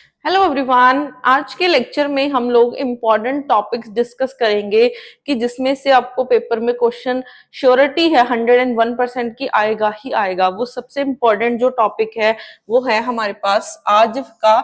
Hello everyone. आज के lecture में हम लोग इम्पोर्टेंट टॉपिक्स डिस्कस करेंगे कि जिसमें से आपको पेपर में क्वेश्चन श्योरिटी है 101% की आएगा ही आएगा। वो सबसे इम्पोर्टेंट जो टॉपिक है वो है हमारे पास आज का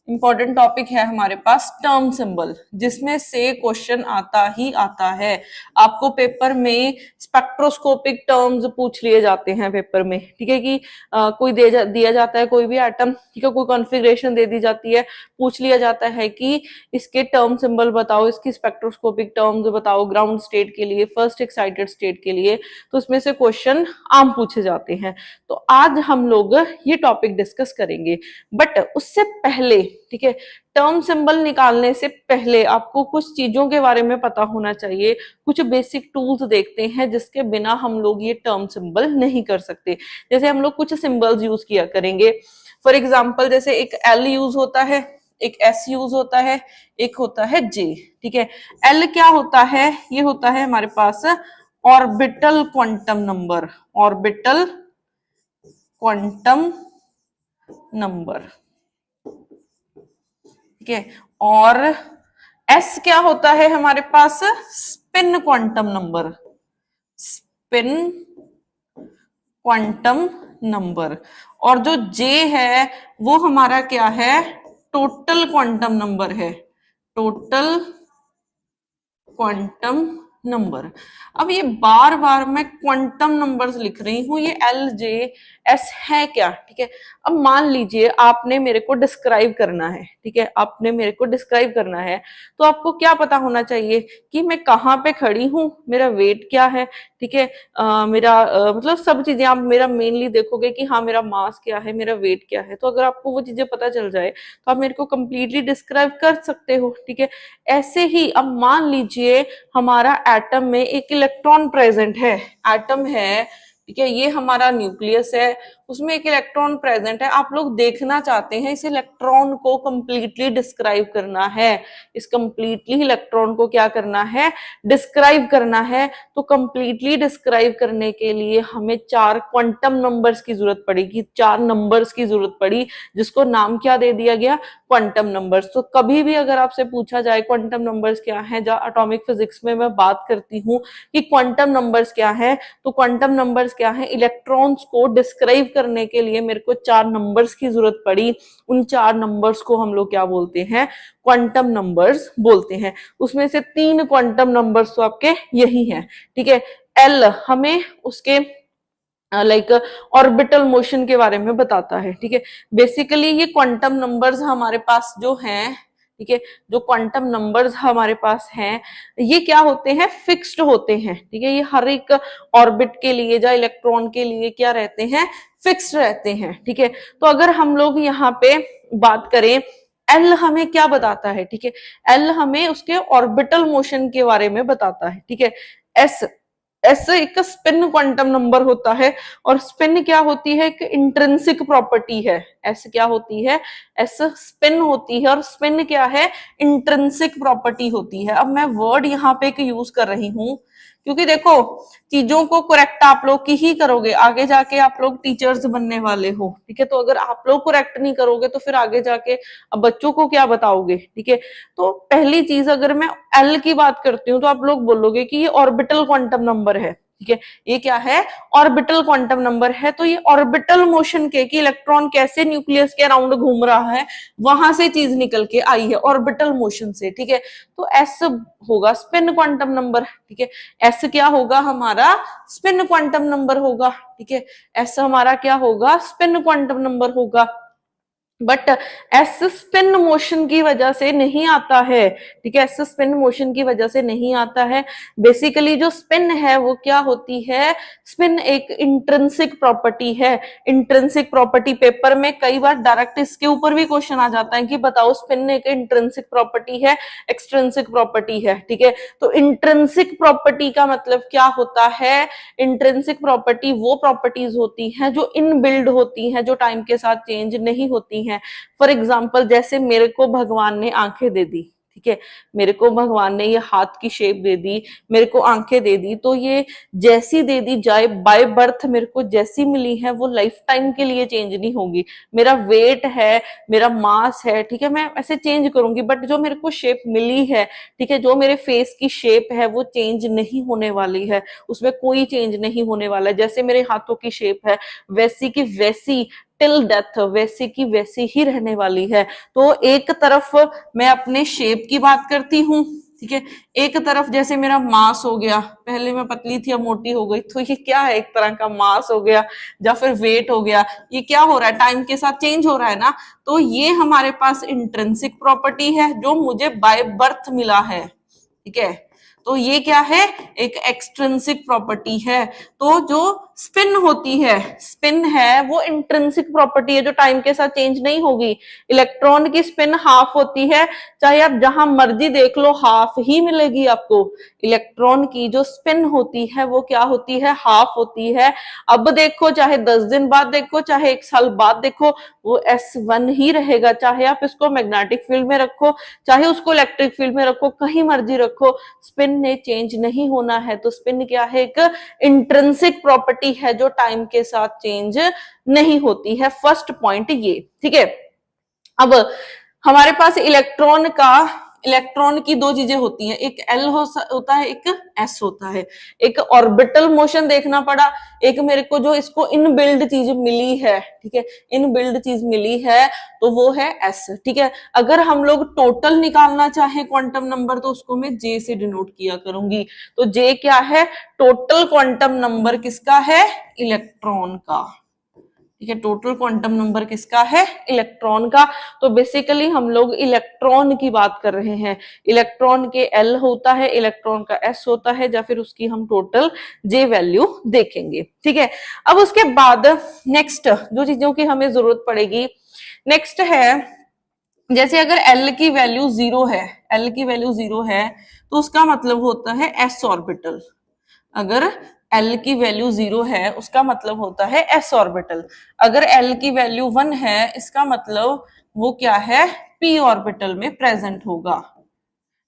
इम्पोर्टेंट टॉपिक है हमारे पास टर्म सिंबल, जिसमें से क्वेश्चन आता ही आता है। आपको पेपर में स्पेक्ट्रोस्कोपिक टर्म्स पूछ लिए जाते हैं पेपर में, ठीक है कि कोई दिया जाता है कोई भी एटम, ठीक है, कोई कॉन्फ़िगरेशन दे दी जाती है, पूछ लिया जाता है कि इसके टर्म सिंबल बताओ, इसकी स्पेक्ट्रोस्कोपिक टर्म्स बताओ ग्राउंड स्टेट के लिए, फर्स्ट एक्साइटेड स्टेट के लिए। तो उसमें से क्वेश्चन आम पूछे जाते हैं। तो आज हम लोग ये टॉपिक डिस्कस करेंगे, बट उससे पहले, ठीक है, टर्म सिंबल निकालने से पहले आपको कुछ चीजों के बारे में पता होना चाहिए। कुछ बेसिक टूल्स देखते हैं जिसके बिना हम लोग ये टर्म सिंबल नहीं कर सकते। जैसे हम लोग कुछ सिंबल्स यूज किया करेंगे। फॉर एग्जाम्पल जैसे एक एल यूज होता है, एक एस यूज होता है, एक होता है जे, ठीक है। एल क्या होता है? ये होता है हमारे पास orbital quantum number, orbital quantum number, ठीक है। और एस क्या होता है हमारे पास? Spin quantum number, spin quantum number. और जो जे है वो हमारा क्या है? टोटल क्वांटम नंबर है, टोटल क्वांटम नंबर। अब ये बार बार मैं क्वांटम नंबर्स लिख रही हूं, ये एल जे एस है क्या, ठीक है। अब मान लीजिए आपने मेरे को डिस्क्राइब करना है, ठीक है, आपने मेरे को डिस्क्राइब करना है, तो आपको क्या पता होना चाहिए कि मैं कहाँ पे खड़ी हूँ, मेरा वेट क्या है, ठीक है, मेरा मतलब सब चीजें आप मेरा मेनली देखोगे कि हाँ मेरा मास क्या है, मेरा वेट क्या है। तो अगर आपको वो चीजें पता चल जाए तो आप मेरे को कंप्लीटली डिस्क्राइब कर सकते हो, ठीक है। ऐसे ही अब मान लीजिए हमारा एटम में एक इलेक्ट्रॉन प्रेजेंट है, एटम है, ठीक है, ये हमारा न्यूक्लियस है, उसमें एक इलेक्ट्रॉन प्रेजेंट है। आप लोग देखना चाहते हैं इस इलेक्ट्रॉन को कंप्लीटली डिस्क्राइब करना है, इस कंप्लीटली इलेक्ट्रॉन को क्या करना है? डिस्क्राइब करना है। तो कंप्लीटली डिस्क्राइब करने के लिए हमें 4 क्वांटम नंबर्स की जरूरत पड़ेगी, 4 नंबर्स की जरूरत पड़ी, जिसको नाम क्या दे दिया गया? Quantum numbers. तो कभी भी अगर आपसे पूछा जाए क्वांटम नंबर्स क्या है, जहां एटॉमिक फिजिक्स में मैं बात करती हूँ कि क्वांटम नंबर्स क्या है, तो क्वांटम नंबर्स क्या है? इलेक्ट्रॉन्स को डिस्क्राइब करने के लिए मेरे को 4 नंबर्स की जरूरत पड़ी। उन 4 नंबर्स को हम लोग क्या बोलते हैं? क्वांटम नंबर्स बोलते हैं। उसमें से 3 क्वांटम नंबर्स तो आपके यही हैं, ठीक है। एल हमें उसके लाइक ऑर्बिटल मोशन के बारे में बताता है, ठीक है। बेसिकली ये क्वांटम नंबर्स हमारे पास जो हैं, ठीक है, जो क्वांटम नंबर्स हमारे पास हैं ये क्या होते हैं? फिक्स्ड होते हैं, ठीक है। ये हर एक ऑर्बिट के लिए या इलेक्ट्रॉन के लिए क्या रहते हैं? फिक्स्ड रहते हैं, ठीक है। तो अगर हम लोग यहाँ पे बात करें, एल हमें क्या बताता है, ठीक है, एल हमें उसके ऑर्बिटल मोशन के बारे में बताता है, ठीक है। एस, एस एक स्पिन क्वांटम नंबर होता है, और स्पिन क्या होती है? एक इंट्रिंसिक प्रॉपर्टी है। एस क्या होती है? एस स्पिन होती है, और स्पिन क्या है? इंट्रिंसिक प्रॉपर्टी होती है। अब मैं वर्ड यहाँ पे एक यूज कर रही हूँ क्योंकि देखो चीजों को करेक्ट आप लोग की ही करोगे, आगे जाके आप लोग टीचर्स बनने वाले हो, ठीक है। तो अगर आप लोग करेक्ट नहीं करोगे तो फिर आगे जाके अब बच्चों को क्या बताओगे, ठीक है। तो पहली चीज अगर मैं एल की बात करती हूँ तो आप लोग बोलोगे कि ये ऑर्बिटल क्वांटम नंबर है, ठीक है। ये क्या है? ऑर्बिटल क्वांटम नंबर है। तो ये ऑर्बिटल मोशन के कि इलेक्ट्रॉन कैसे न्यूक्लियस के अराउंड घूम रहा है, वहां से चीज निकल के आई है ऑर्बिटल मोशन से, ठीक है। तो एस होगा स्पिन क्वांटम नंबर, ठीक है। एस क्या होगा? हमारा स्पिन क्वांटम नंबर होगा, ठीक है। एस हमारा क्या होगा? स्पिन क्वांटम नंबर होगा। बट एस स्पिन मोशन की वजह से नहीं आता है, ठीक है। एस स्पिन मोशन की वजह से नहीं आता है। बेसिकली जो स्पिन है वो क्या होती है? स्पिन एक इंट्रिंसिक प्रॉपर्टी है। इंट्रिंसिक प्रॉपर्टी पेपर में कई बार डायरेक्ट इसके ऊपर भी क्वेश्चन आ जाता है कि बताओ स्पिन एक इंट्रिंसिक प्रॉपर्टी है, एक्सट्रिंसिक प्रॉपर्टी है, ठीक है। तो इंट्रिंसिक प्रॉपर्टी का मतलब क्या होता है? इंट्रिंसिक प्रॉपर्टी वो प्रॉपर्टीज होती हैं जो इनबिल्ड होती हैं, जो टाइम के साथ चेंज नहीं होती हैं। फॉर एग्जाम्पल जैसे मेरे को भगवान ने आंखें दे दी, ठीक है, मेरे को भगवान ने ये हाथ की शेप दे दी, मेरे को आंखें दे दी, तो ये जैसी दे दी जाए बाय बर्थ मेरे को जैसी मिली है वो लाइफ टाइम के लिए चेंज नहीं होगी। मेरा वेट है, मेरा मास है, ठीक है, मैं ऐसे चेंज करूंगी, बट जो मेरे को शेप मिली है, ठीक है, जो मेरे फेस की शेप है वो चेंज नहीं होने वाली है, उसमें कोई चेंज नहीं होने वाला है। जैसे मेरे हाथों की शेप है वैसी की वैसी टिल डेथ वैसी की वैसी ही रहने वाली है। तो एक तरफ मैं अपने शेप की बात करती हूँ, ठीक है, एक तरफ जैसे मेरा मास हो गया, पहले मैं पतली थी अब मोटी हो गई, तो ये क्या है, एक तरह का मास हो गया, या फिर वेट हो गया, ये क्या हो रहा है, टाइम के साथ चेंज हो रहा है ना। तो ये हमारे पास इंट्रिंसिक प्रॉपर्टी है जो मुझे बाय बर्थ मिला है, ठीक है। तो ये क्या है, एक एक्सट्रिंसिक प्रॉपर्टी है। तो जो स्पिन होती है, स्पिन है वो इंट्रिंसिक प्रॉपर्टी है जो टाइम के साथ चेंज नहीं होगी। इलेक्ट्रॉन की स्पिन हाफ होती है, चाहे आप जहां मर्जी देख लो हाफ ही मिलेगी आपको। इलेक्ट्रॉन की जो स्पिन होती है वो क्या होती है, हाफ होती है। अब देखो चाहे 10 दिन बाद देखो, चाहे 1 साल बाद देखो, वो S1 ही रहेगा। चाहे आप इसको मैग्नेटिक फील्ड में रखो, चाहे उसको इलेक्ट्रिक फील्ड में रखो, कहीं मर्जी रखो, स्पिन ने चेंज नहीं होना है। तो स्पिन क्या है, एक इंट्रिंसिक प्रॉपर्टी है जो टाइम के साथ चेंज नहीं होती है। फर्स्ट पॉइंट ये, ठीक है। अब हमारे पास इलेक्ट्रॉन की दो चीजें होती हैं, एक एल होता है, एक एस होता है। एक ऑर्बिटल मोशन देखना पड़ा, एक मेरे को जो इसको इनबिल्ड चीज मिली है, ठीक है, इनबिल्ड चीज मिली है तो वो है एस, ठीक है। अगर हम लोग टोटल निकालना चाहे क्वांटम नंबर तो उसको मैं जे से डिनोट किया करूंगी। तो जे क्या है, टोटल क्वांटम नंबर किसका है, इलेक्ट्रॉन का, ठीक है, टोटल क्वांटम नंबर किसका है, इलेक्ट्रॉन का। तो बेसिकली हम लोग इलेक्ट्रॉन की बात कर रहे हैं। इलेक्ट्रॉन के एल होता है, इलेक्ट्रॉन का एस होता है, या फिर उसकी हम टोटल जे वैल्यू देखेंगे, ठीक है। अब उसके बाद नेक्स्ट जो चीजों की हमें जरूरत पड़ेगी, नेक्स्ट है जैसे अगर एल की वैल्यू 0 है, एल की वैल्यू 0 है तो उसका मतलब होता है एस ऑर्बिटल। अगर एल की वैल्यू 0 है उसका मतलब होता है एस ऑर्बिटल। अगर एल की वैल्यू 1 है इसका मतलब वो क्या है, पी ऑर्बिटल में प्रेजेंट होगा,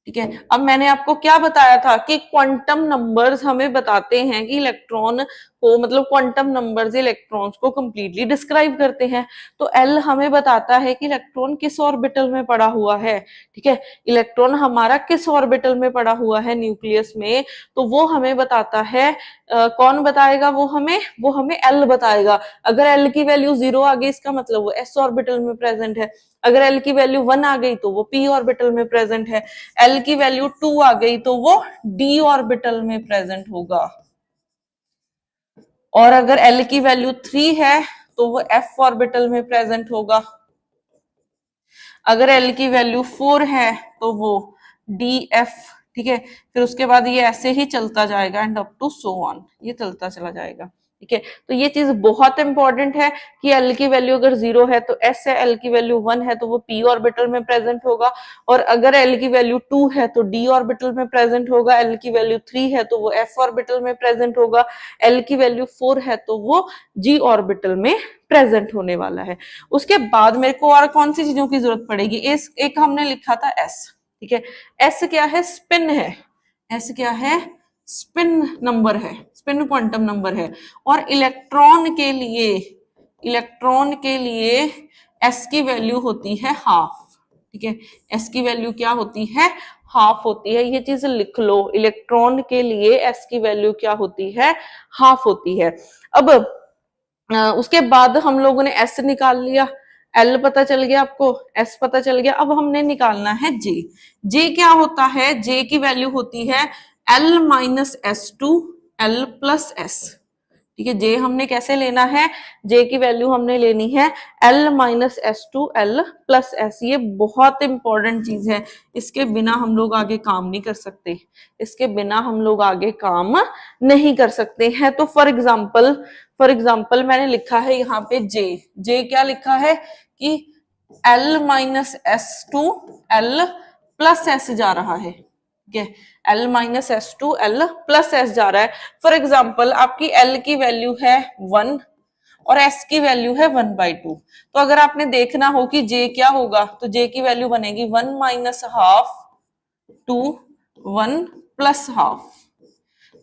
ठीक है। अब मैंने आपको क्या बताया था कि क्वांटम नंबर्स हमें बताते हैं कि इलेक्ट्रॉन को, मतलब क्वांटम नंबर्स इलेक्ट्रॉन्स को कंप्लीटली डिस्क्राइब करते हैं। तो एल हमें बताता है कि इलेक्ट्रॉन किस ऑर्बिटल में पड़ा हुआ है, ठीक है, इलेक्ट्रॉन हमारा किस ऑर्बिटल में पड़ा हुआ है न्यूक्लियस में, तो वो हमें बताता है। कौन बताएगा, वो हमें एल बताएगा। अगर एल की वैल्यू 0 आ गई इसका मतलब वो एस ऑर्बिटल में प्रेजेंट है। अगर एल की वैल्यू 1 आ गई तो वो पी ऑर्बिटल में प्रेजेंट है। एल की वैल्यू 2 आ गई तो वो डी ऑर्बिटल में प्रेजेंट होगा। और अगर एल की वैल्यू 3 है तो वो एफ ऑर्बिटल में प्रेजेंट होगा। अगर एल की वैल्यू 4 है तो वो डी एफ, ठीक है। फिर उसके बाद ये ऐसे ही चलता जाएगा and up to so on, ये चलता चला जाएगा, ठीक है। तो ये चीज बहुत इंपॉर्टेंट है कि एल की वैल्यू अगर 0 है तो एस है, एल की वैल्यू 1 है तो वो पी ऑर्बिटल में प्रेजेंट होगा, और अगर एल की वैल्यू 2 है तो डी ऑर्बिटल में प्रेजेंट होगा, एल की वैल्यू 3 है तो वो एफ ऑर्बिटल में प्रेजेंट होगा, एल की वैल्यू 4 है तो वो जी ऑर्बिटल में प्रेजेंट होने वाला है। उसके बाद मेरे को और कौन सी चीजों की जरूरत पड़ेगी, एक हमने लिखा था एस, ठीक है। एस क्या है, स्पिन है। एस क्या है, स्पिन नंबर है, स्पिन क्वांटम नंबर है। और इलेक्ट्रॉन के लिए एस की वैल्यू होती है हाफ, ठीक है। एस की वैल्यू क्या होती है, हाफ होती है। ये चीज लिख लो, इलेक्ट्रॉन के लिए एस की वैल्यू क्या होती है, हाफ होती है। अब उसके बाद हम लोगों ने एस निकाल लिया, एल पता चल गया आपको, एस पता चल गया। अब हमने निकालना है जे। जे क्या होता है, जे की वैल्यू होती है L minus S to L plus S, ठीक है। जे हमने कैसे लेना है, जे की वैल्यू हमने लेनी है L minus S to L plus S. ये बहुत इंपॉर्टेंट चीज है, इसके बिना हम लोग आगे काम नहीं कर सकते, इसके बिना हम लोग आगे काम नहीं कर सकते हैं। तो फॉर एग्जाम्पल मैंने लिखा है यहाँ पे जे क्या लिखा है कि L minus S to L plus S जा रहा है, ठीक है। L minus S to L plus S जा रहा है। फॉर एग्जाम्पल आपकी एल की वैल्यू है 1 और एस की वैल्यू है 1/2। तो अगर आपने देखना हो कि जे क्या होगा तो जे की वैल्यू बनेगी 1 माइनस हाफ 2 1 प्लस हाफ।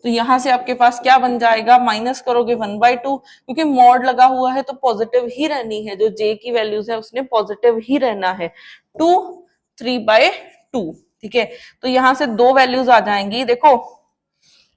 तो यहां से आपके पास क्या बन जाएगा, माइनस करोगे 1/2, क्योंकि मॉड लगा हुआ है तो पॉजिटिव ही रहनी है, जो जे की वैल्यूज है उसने पॉजिटिव ही रहना है। 2 3/2, ठीक है। तो यहां से दो वैल्यूज आ जाएंगी, देखो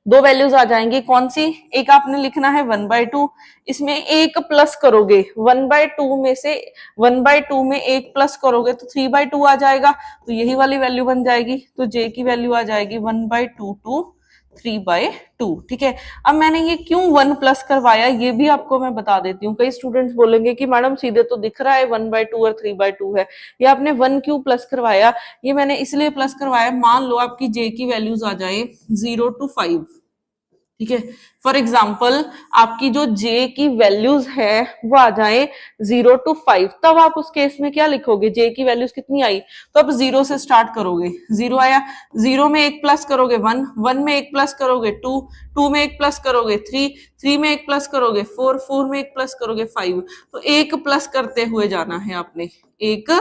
दो वैल्यूज आ जाएंगी, कौन सी, एक आपने लिखना है 1/2, इसमें एक प्लस करोगे 1/2 में से, 1/2 में एक प्लस करोगे तो 3/2 आ जाएगा, तो यही वाली वैल्यू बन जाएगी। तो जे की वैल्यू आ जाएगी 1/2 टू 3/2, ठीक है। अब मैंने ये क्यों 1 प्लस करवाया ये भी आपको मैं बता देती हूँ। कई स्टूडेंट्स बोलेंगे कि मैडम सीधे तो दिख रहा है 1/2 और 3/2 है, ये आपने 1 क्यों प्लस करवाया। ये मैंने इसलिए प्लस करवाया, मान लो आपकी जे की वैल्यूज आ जाए 0 to 5, ठीक है। फॉर एग्जाम्पल आपकी जो जे की वैल्यूज है वो आ जाए 0 to 5, तब आप उस केस में क्या लिखोगे, जे की वैल्यूज कितनी आई, तो आप 0 से स्टार्ट करोगे, 0 आया, 0 में एक प्लस करोगे 1, 1 में एक प्लस करोगे 2, 2 में एक प्लस करोगे 3, 3 में एक प्लस करोगे 4, 4 में एक प्लस करोगे 5। तो एक प्लस करते हुए जाना है आपने, एक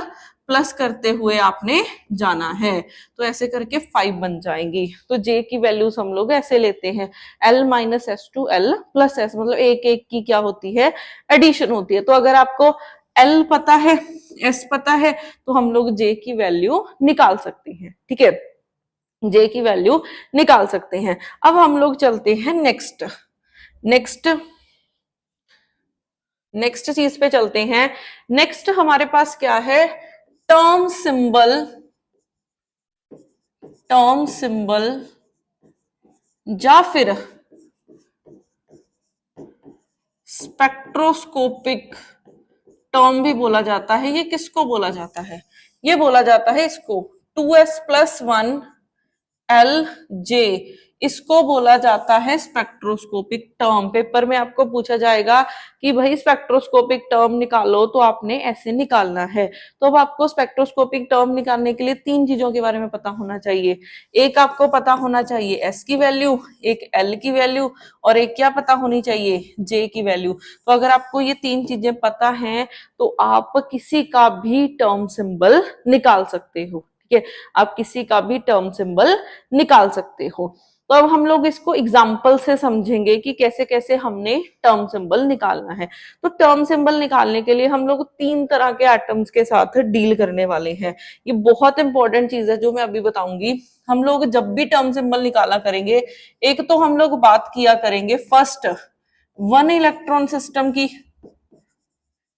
प्लस करते हुए आपने जाना है, तो ऐसे करके 5 बन जाएंगी। तो जे की वैल्यूज हम लोग ऐसे लेते हैं, L minus S to L plus S, मतलब एक एक की क्या होती है, एडिशन होती है। तो अगर आपको L पता है, S पता है, तो हम लोग J की वैल्यू निकाल सकते हैं, ठीक है, J की वैल्यू निकाल सकते हैं। अब हम लोग चलते हैं नेक्स्ट नेक्स्ट नेक्स्ट चीज पे चलते हैं। नेक्स्ट हमारे पास क्या है, टर्म सिंबल, टर्म सिंबल या फिर स्पेक्ट्रोस्कोपिक टर्म भी बोला जाता है। ये किसको बोला जाता है, ये बोला जाता है इसको 2s+1 Lj, इसको बोला जाता है स्पेक्ट्रोस्कोपिक टर्म। पेपर में आपको पूछा जाएगा कि भाई स्पेक्ट्रोस्कोपिक टर्म निकालो, तो आपने ऐसे निकालना है। तो अब आपको स्पेक्ट्रोस्कोपिक टर्म निकालने के लिए तीन चीजों के बारे में पता होना चाहिए। एक आपको पता होना चाहिए एस की वैल्यू, एक एल की वैल्यू, और एक क्या पता होनी चाहिए, जे की वैल्यू। तो अगर आपको ये तीन चीजें पता हैं तो आप किसी का भी टर्म सिंबल निकाल सकते हो, ठीक है, आप किसी का भी टर्म सिंबल निकाल सकते हो। तो अब हम लोग इसको एग्जाम्पल से समझेंगे कि कैसे कैसे हमने टर्म सिंबल निकालना है। तो टर्म सिंबल निकालने के लिए हम लोग तीन तरह के एटम्स के साथ डील करने वाले हैं। ये बहुत इंपॉर्टेंट चीज है जो मैं अभी बताऊंगी। हम लोग जब भी टर्म सिंबल निकाला करेंगे, एक तो हम लोग बात किया करेंगे फर्स्ट वन इलेक्ट्रॉन सिस्टम की।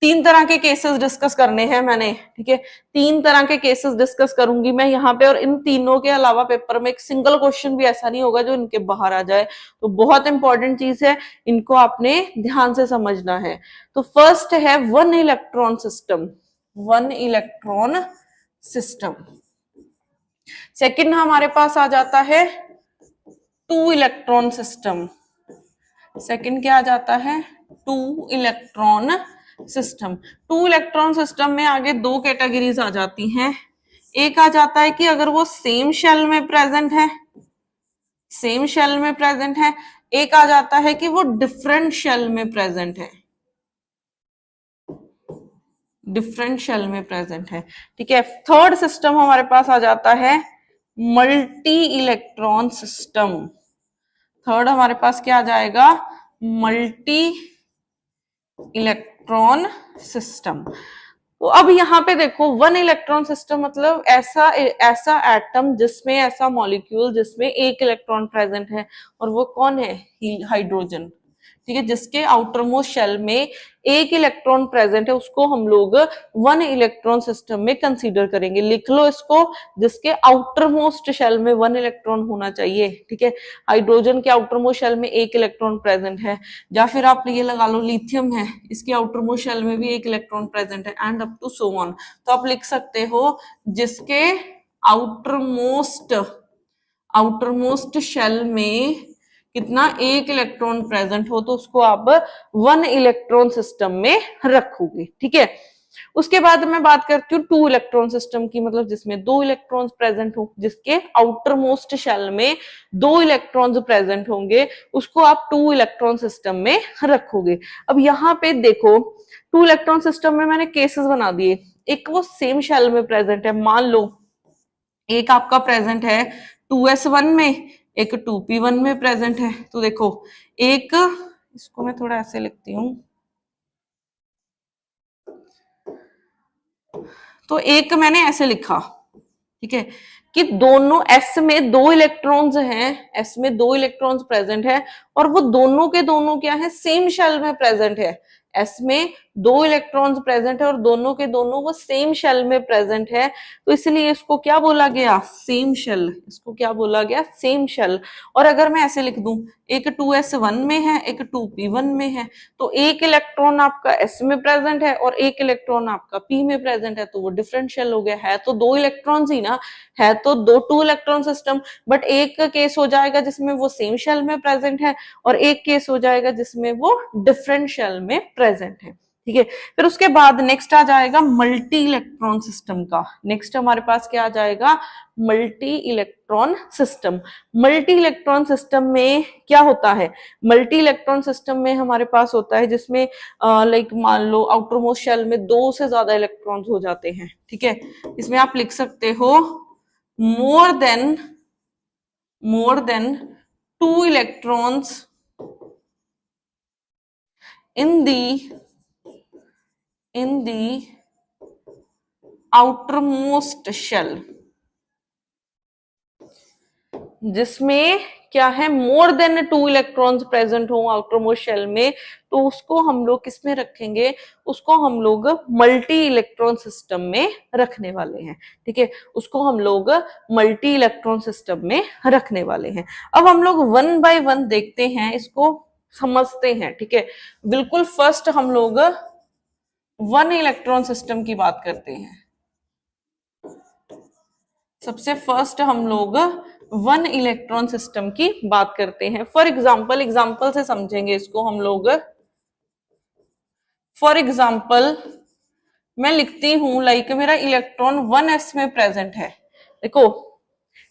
तीन तरह के केसेस डिस्कस करने हैं मैंने, ठीक है, तीन तरह के केसेस डिस्कस करूंगी मैं यहाँ पे, और इन तीनों के अलावा पेपर में एक सिंगल क्वेश्चन भी ऐसा नहीं होगा जो इनके बाहर आ जाए। तो बहुत इंपॉर्टेंट चीज है, इनको आपने ध्यान से समझना है। तो फर्स्ट है one electron system, one electron system. Second हमारे पास आ जाता है टू इलेक्ट्रॉन सिस्टम। सेकंड क्या आ जाता है, two electron system. Two electron system में आगे दो कैटेगरीज आ जाती हैं। एक आ जाता है कि अगर वो सेम शेल में प्रेजेंट है, सेम शेल में प्रेजेंट है। एक आ जाता है कि वो डिफरेंट शेल में प्रेजेंट है, डिफरेंट शेल में प्रेजेंट है, ठीक है। थर्ड सिस्टम हमारे पास आ जाता है मल्टी इलेक्ट्रॉन सिस्टम। थर्ड हमारे पास क्या आ जाएगा, मल्टी इलेक्ट्रॉन सिस्टम। तो अब यहाँ पे देखो वन इलेक्ट्रॉन सिस्टम मतलब ऐसा ऐसा एटम जिसमें, ऐसा मॉलिक्यूल जिसमें एक इलेक्ट्रॉन प्रेजेंट है, और वो कौन है, हाइड्रोजन, ठीक है, जिसके आउटर मोस्ट शेल में एक इलेक्ट्रॉन प्रेजेंट है, उसको हम लोग वन इलेक्ट्रॉन सिस्टम में कंसीडर करेंगे। लिख लो इसको, जिसके आउटर मोस्ट शेल में वन इलेक्ट्रॉन होना चाहिए, ठीक है। हाइड्रोजन के आउटर मोस्ट शेल में एक इलेक्ट्रॉन प्रेजेंट है, या फिर आप ये लगा लो लिथियम है, इसके आउटर मोस्ट शेल में भी एक इलेक्ट्रॉन प्रेजेंट है, and up to so on. तो आप लिख सकते हो जिसके आउटर मोस्ट शेल में कितना, एक इलेक्ट्रॉन प्रेजेंट हो, तो उसको आप वन इलेक्ट्रॉन सिस्टम में रखोगे, ठीक है। उसके बाद मैं बात करती हूँ टू इलेक्ट्रॉन सिस्टम की, मतलब जिसमें दो इलेक्ट्रॉन्स प्रेजेंट हो, जिसके आउटर मोस्ट शेल में दो इलेक्ट्रॉन्स प्रेजेंट होंगे, उसको आप टू इलेक्ट्रॉन सिस्टम में रखोगे। अब यहाँ पे देखो टू इलेक्ट्रॉन सिस्टम में मैंने केसेस बना दिए। एक वो सेम शेल में प्रेजेंट है, मान लो एक आपका प्रेजेंट है 2s1 में, एक 2p1 में प्रेजेंट है। तो देखो एक, इसको मैं थोड़ा ऐसे लिखती हूं, तो एक मैंने ऐसे लिखा, ठीक है, कि दोनों एस में दो इलेक्ट्रॉन्स हैं, एस में दो इलेक्ट्रॉन्स प्रेजेंट है, और वो दोनों के दोनों क्या है, सेम शेल में प्रेजेंट है। एस में दो इलेक्ट्रॉन्स प्रेजेंट है और दोनों के दोनों वो सेम शेल में प्रेजेंट है, तो इसलिए इसको क्या बोला गया, सेम शेल। इसको क्या बोला गया, सेम शेल। और अगर मैं ऐसे लिख दूं, एक 2s1 में है, एक 2p1 में है, तो एक इलेक्ट्रॉन आपका s में प्रेजेंट है और एक इलेक्ट्रॉन आपका p में प्रेजेंट है, तो वो डिफरेंशियल हो गया। है तो दो इलेक्ट्रॉन्स ही ना, है तो दो टू इलेक्ट्रॉन सिस्टम, बट एक केस हो जाएगा जिसमें वो सेम शेल में प्रेजेंट है और एक केस हो जाएगा जिसमें वो डिफरेंट शेल में प्रेजेंट है, ठीक है। फिर उसके बाद नेक्स्ट आ जाएगा मल्टी इलेक्ट्रॉन सिस्टम का। नेक्स्ट हमारे पास क्या आ जाएगा, multi electron system. Multi electron system में क्या होता है, मल्टी इलेक्ट्रॉन सिस्टम में हमारे पास होता है जिसमें लाइक मान लो आउटर मोस्ट शेल में दो से ज्यादा इलेक्ट्रॉन्स हो जाते हैं, ठीक है। इसमें आप लिख सकते हो more than two electrons in the outermost shell, जिसमें क्या है, more than two electrons present हो आउटर मोस्ट शेल में, तो उसको हम लोग किस में रखेंगे, उसको हम लोग मल्टी इलेक्ट्रॉन सिस्टम में रखने वाले हैं, ठीक है। उसको हम लोग मल्टी इलेक्ट्रॉन सिस्टम में रखने वाले हैं। अब हम लोग वन बाय वन देखते हैं, इसको समझते हैं, ठीक है। बिल्कुल फर्स्ट हम लोग वन इलेक्ट्रॉन सिस्टम की बात करते हैं। सबसे फर्स्ट हम लोग वन इलेक्ट्रॉन सिस्टम की बात करते हैं। फॉर एग्जाम्पल से समझेंगे इसको हम लोग। फॉर एग्जाम्पल मैं लिखती हूं लाइक मेरा इलेक्ट्रॉन 1s में प्रेजेंट है। देखो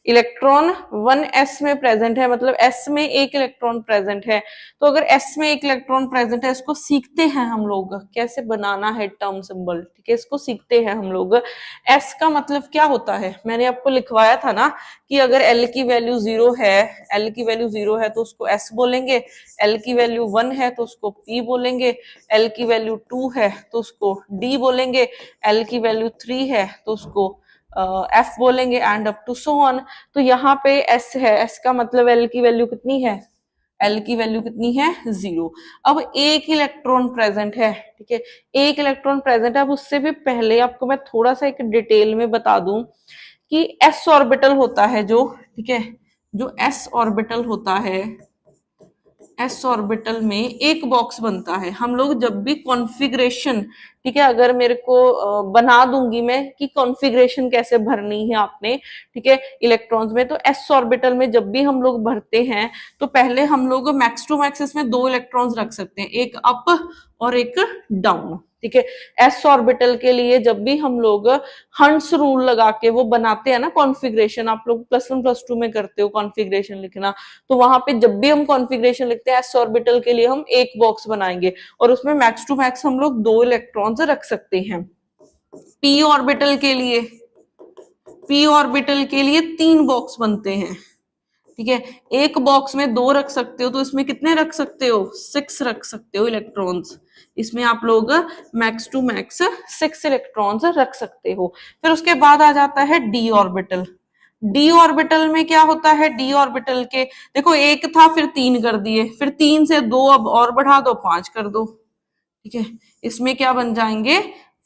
इलेक्ट्रॉन 1s में प्रेजेंट है, मतलब s में एक इलेक्ट्रॉन प्रेजेंट है। तो अगर s में एक इलेक्ट्रॉन प्रेजेंट है, इसको सीखते हैं हम लोग कैसे बनाना है टर्म सिंबल, ठीक है। इसको सीखते हैं हम लोग। s का मतलब क्या होता है, मैंने आपको लिखवाया था ना कि अगर l की वैल्यू 0 है, l की वैल्यू 0 है तो उसको s बोलेंगे, l की वैल्यू 1 है तो उसको p बोलेंगे, l की वैल्यू 2 है तो उसको d बोलेंगे, l की वैल्यू 3 है तो उसको एफ बोलेंगे, and up to so on. तो यहाँ पे एस है, एस का मतलब एल की वैल्यू कितनी है, एल की वैल्यू कितनी है, 0। अब एक इलेक्ट्रॉन प्रेजेंट है, ठीक है, एक इलेक्ट्रॉन प्रेजेंट है। अब उससे भी पहले आपको मैं थोड़ा सा एक डिटेल में बता दूं कि एस ऑर्बिटल होता है जो, ठीक है, जो एस ऑर्बिटल होता है, एस ऑर्बिटल में एक बॉक्स बनता है। हम लोग जब भी कॉन्फ़िगरेशन, ठीक है, अगर मेरे को बना दूंगी मैं कि कॉन्फ़िगरेशन कैसे भरनी है आपने, ठीक है, इलेक्ट्रॉन्स में, तो एस ऑर्बिटल में जब भी हम लोग भरते हैं तो पहले हम लोग मैक्स टू मैक्स इसमें दो इलेक्ट्रॉन्स रख सकते हैं, एक अप और एक डाउन, ठीक है। एस ऑर्बिटल के लिए जब भी हम लोग हंट्स रूल लगा के वो बनाते हैं ना कॉन्फ़िगरेशन, आप लोग +1 +2 में करते हो कॉन्फ़िगरेशन लिखना, तो वहां पे जब भी हम कॉन्फ़िगरेशन लिखते हैं एस ऑर्बिटल के लिए हम एक बॉक्स बनाएंगे और उसमें मैक्स टू मैक्स हम लोग दो इलेक्ट्रॉन्स रख सकते हैं। पी ऑर्बिटल के लिए, पी ऑर्बिटल के लिए तीन बॉक्स बनते हैं, ठीक है। एक बॉक्स में दो रख सकते हो, तो इसमें कितने रख सकते हो, 6 रख सकते हो इलेक्ट्रॉन्स। इसमें आप लोग मैक्स टू मैक्स 6 इलेक्ट्रॉन्स रख सकते हो। फिर उसके बाद आ जाता है डी ऑर्बिटल। डी ऑर्बिटल में क्या होता है, डी ऑर्बिटल के देखो एक था फिर 3 कर दिए, फिर 3 से 2 अब और बढ़ा दो, 5 कर दो, ठीक है। इसमें क्या बन जाएंगे,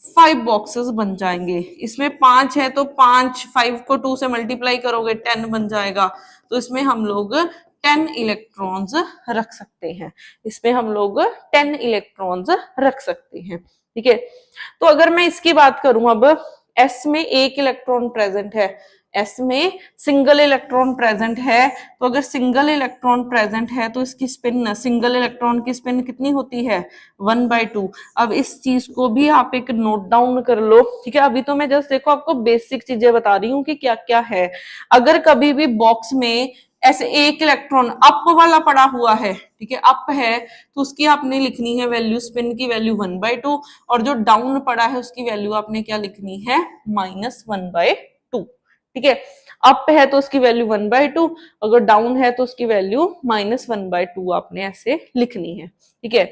5 बॉक्सेस बन जाएंगे। इसमें 5 है तो 5, 5 को 2 से मल्टीप्लाई करोगे 10 बन जाएगा। तो इसमें हम लोग 10 इलेक्ट्रॉन्स रख सकते हैं, इसमें हम लोग 10 इलेक्ट्रॉन्स रख सकते हैं, ठीक है। तो अगर मैं इसकी बात करूं, अब एस में एक इलेक्ट्रॉन प्रेजेंट है, एस में सिंगल इलेक्ट्रॉन प्रेजेंट है, तो अगर सिंगल इलेक्ट्रॉन प्रेजेंट है तो इसकी स्पिन, सिंगल इलेक्ट्रॉन की स्पिन कितनी होती है, 1/2। अब इस चीज को भी आप एक नोट डाउन कर लो, ठीक है। अभी तो मैं जस्ट देखो आपको बेसिक चीजें बता रही हूँ कि क्या क्या है। अगर कभी भी बॉक्स में ऐसे एक इलेक्ट्रॉन अप वाला पड़ा हुआ है, ठीक है, अप है, तो उसकी आपने लिखनी है वैल्यू, स्पिन की वैल्यू 1/2, और जो डाउन पड़ा है उसकी वैल्यू आपने क्या लिखनी है, -1/2, ठीक है, अप है तो उसकी वैल्यू 1/2, अगर डाउन है तो उसकी वैल्यू -1/2 आपने ऐसे लिखनी है। ठीक है,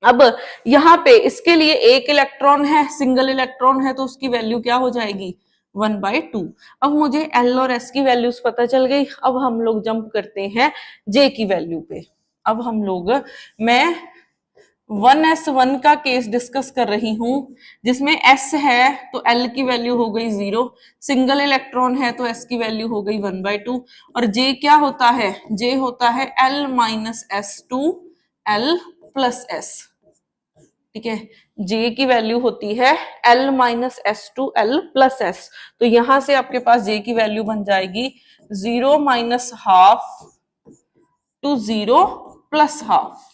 अब यहाँ पे इसके लिए एक इलेक्ट्रॉन है, सिंगल इलेक्ट्रॉन है, तो उसकी वैल्यू क्या हो जाएगी 1/2। अब मुझे एल और एस की वैल्यूज पता चल गई। अब हम लोग जंप करते हैं जे की वैल्यू पे। अब हम लोग, मैं 1s1 का केस डिस्कस कर रही हूं, जिसमें s है तो l की वैल्यू हो गई 0, सिंगल इलेक्ट्रॉन है तो s की वैल्यू हो गई 1/2, और j क्या होता है, j होता है l minus S to l plus S. ठीक है, j की वैल्यू होती है l minus S to l plus S. तो यहां से आपके पास j की वैल्यू बन जाएगी 0 minus half to 0 plus half.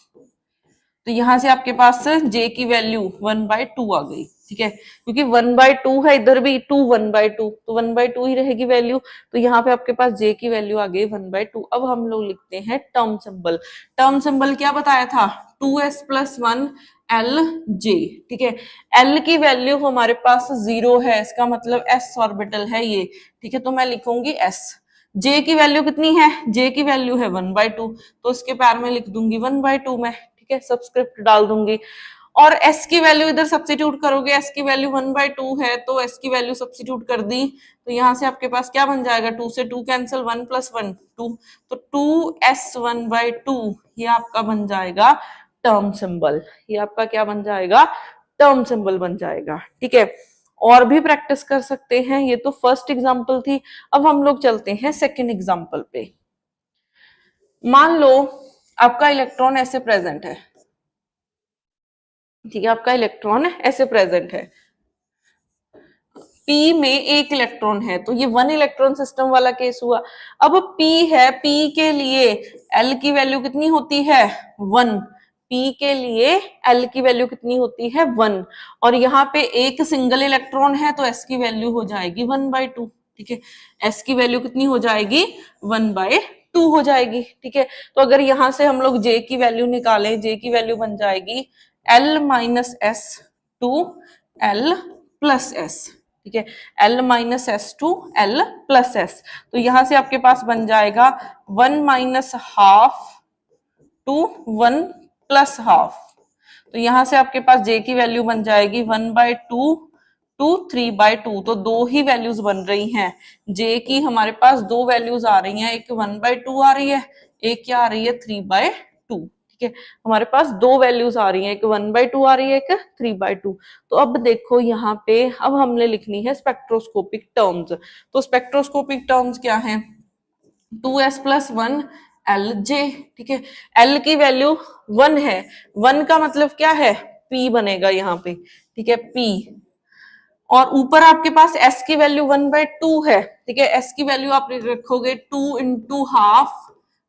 तो यहां से आपके पास j की वैल्यू 1/2 आ गई। ठीक है, क्योंकि 1/2 है, इधर भी 2 1/2, तो 1/2 ही रहेगी वैल्यू। तो यहाँ पे आपके पास j की वैल्यू आ गई 1/2। अब हम लोग लिखते हैं टर्म सिंबल। टर्म सिंबल क्या बताया था, 2s प्लस 1 एल जे। ठीक है, l की वैल्यू हमारे पास 0 है, इसका मतलब s ऑर्बिटल है ये। ठीक है, तो मैं लिखूंगी s। j की वैल्यू कितनी है, j की वैल्यू है 1/2, तो इसके पैर में लिख दूंगी 1/2 में। ठीक है, सब्सक्रिप्ट डाल दूंगी, और s की वैल्यू इधर सब्स्टिट्यूट करोगे, s की वैल्यू 1/2 है तो s की वैल्यू सब्स्टिट्यूट कर दी, तो यहां से आपके पास क्या बन जाएगा, 2 से 2 कैंसिल, 1 प्लस 1 2, तो 2s 1/2 ये आपका बन जाएगा टर्म सिंबल। ये आपका क्या बन जाएगा, टर्म सिंबल बन जाएगा। ठीक है, और भी प्रैक्टिस कर सकते हैं, ये तो फर्स्ट एग्जांपल थी। अब हम लोग चलते हैं सेकंड एग्जांपल पे। मान लो आपका इलेक्ट्रॉन ऐसे प्रेजेंट है। ठीक है, आपका इलेक्ट्रॉन ऐसे प्रेजेंट है, p में एक इलेक्ट्रॉन है, तो ये 1 इलेक्ट्रॉन सिस्टम वाला केस हुआ। अब p है, p के लिए l की वैल्यू कितनी होती है 1, p के लिए l की वैल्यू कितनी होती है 1, और यहाँ पे एक सिंगल इलेक्ट्रॉन है तो s की वैल्यू हो जाएगी 1/2। ठीक है, s की वैल्यू कितनी हो जाएगी 1/2 हो जाएगी। ठीक है, तो अगर यहां से हम लोग j की वैल्यू निकालें, j की वैल्यू बन जाएगी l minus S to l plus S. ठीक है, l minus S to l plus S, तो यहां से आपके पास बन जाएगा 1 minus half to 1 plus half. तो यहां से आपके पास j की वैल्यू बन जाएगी 1/2 टू 3/2, तो दो ही वैल्यूज बन रही हैं। j की हमारे पास दो वैल्यूज आ रही हैं, एक 1/2 आ रही है, एक क्या आ रही है 3/2। ठीक है, हमारे पास दो वैल्यूज आ रही हैं, एक 1/2 आ रही है, एक 3/2। तो अब देखो यहाँ पे, अब हमने लिखनी है स्पेक्ट्रोस्कोपिक टर्म्स। तो स्पेक्ट्रोस्कोपिक टर्म्स क्या है, 2s प्लस 1 एल जे। ठीक है, एल की वैल्यू 1 है, 1 का मतलब क्या है, p बनेगा यहाँ पे। ठीक है, p, और ऊपर आपके पास s की वैल्यू 1/2 है। ठीक है, s की वैल्यू आप रखोगे 2 इंटू हाफ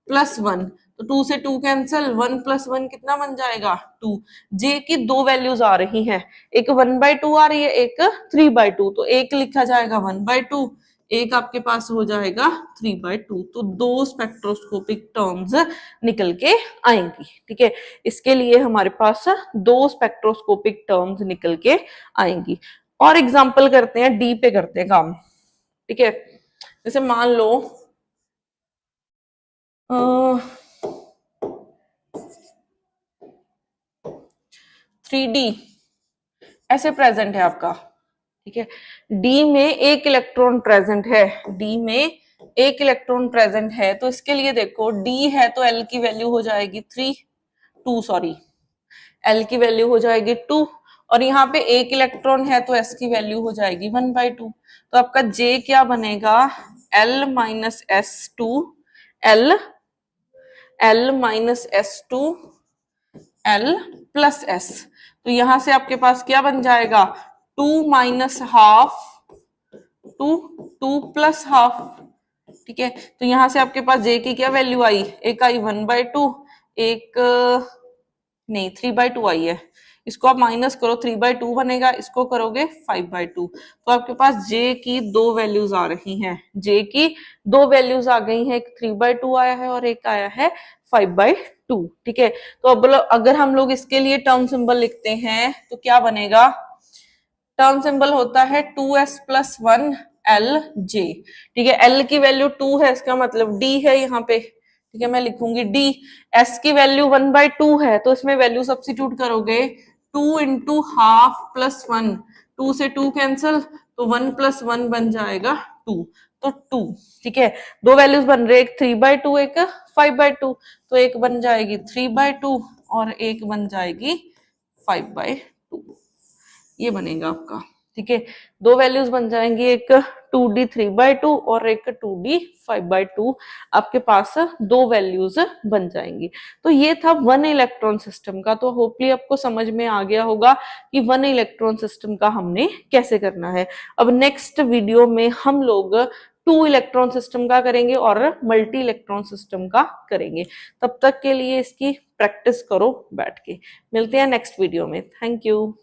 प्लस 1, तो 2 से 2 कैंसिल, 1 प्लस 1 कितना बन जाएगा 2। j की दो वैल्यूज आ रही हैं, एक 1/2 आ रही है, एक 3/2, तो एक लिखा जाएगा 1/2, एक आपके पास हो जाएगा 3/2। तो दो स्पेक्ट्रोस्कोपिक टर्म्स निकल के आएंगी। ठीक है, इसके लिए हमारे पास दो स्पेक्ट्रोस्कोपिक टर्म्स निकल के आएंगी। और एग्जाम्पल करते हैं, डी पे करते हैं काम। ठीक है, जैसे मान लो 3D ऐसे प्रेजेंट है आपका। ठीक है, डी में एक इलेक्ट्रॉन प्रेजेंट है, डी में एक इलेक्ट्रॉन प्रेजेंट है, तो इसके लिए देखो डी है तो एल की वैल्यू हो जाएगी 2 सॉरी, एल की वैल्यू हो जाएगी 2, और यहाँ पे एक इलेक्ट्रॉन है तो एस की वैल्यू हो जाएगी 1/2। तो आपका जे क्या बनेगा, L minus S to L, L minus S to L plus S. तो यहां से आपके पास क्या बन जाएगा, 2 minus half to 2 plus half. ठीक है, तो यहां से आपके पास जे की क्या वैल्यू आई, एक आई 1/2, एक नहीं 3/2 आई है, इसको आप माइनस करो 3/2 बनेगा, इसको करोगे 5/2। तो आपके पास जे की दो वैल्यूज आ रही हैं, जे की दो वैल्यूज आ गई हैं, एक 3/2 आया है और एक आया है 5/2। ठीक है, तो अब अगर हम लोग इसके लिए टर्म सिंबल लिखते हैं तो क्या बनेगा, टर्म सिंबल होता है 2s प्लस 1 एल जे, ठीक है। एल की वैल्यू 2 है, इसका मतलब डी है यहाँ पे, ठीक है। मैं लिखूंगी डी। एस की वैल्यू 1/2 है, तो इसमें वैल्यू सब्स्टिट्यूट करोगे 2 इंटू हाफ प्लस 1, 2 से 2 कैंसिल, तो 1 + 1 बन जाएगा 2, तो 2, ठीक है। दो वैल्यूज बन रहे, एक 3/2 एक 5/2, तो एक बन जाएगी 3/2 और एक बन जाएगी 5/2, ये बनेगा आपका, ठीक है। दो वैल्यूज बन जाएंगी, एक 2d 3/2 और एक 2d 5/2, आपके पास दो वैल्यूज बन जाएंगी। तो ये था वन इलेक्ट्रॉन सिस्टम का। तो होपली आपको समझ में आ गया होगा कि वन इलेक्ट्रॉन सिस्टम का हमने कैसे करना है। अब नेक्स्ट वीडियो में हम लोग 2 इलेक्ट्रॉन सिस्टम का करेंगे और मल्टी इलेक्ट्रॉन सिस्टम का करेंगे। तब तक के लिए इसकी प्रैक्टिस करो बैठ के। मिलते हैं नेक्स्ट वीडियो में। Thank you.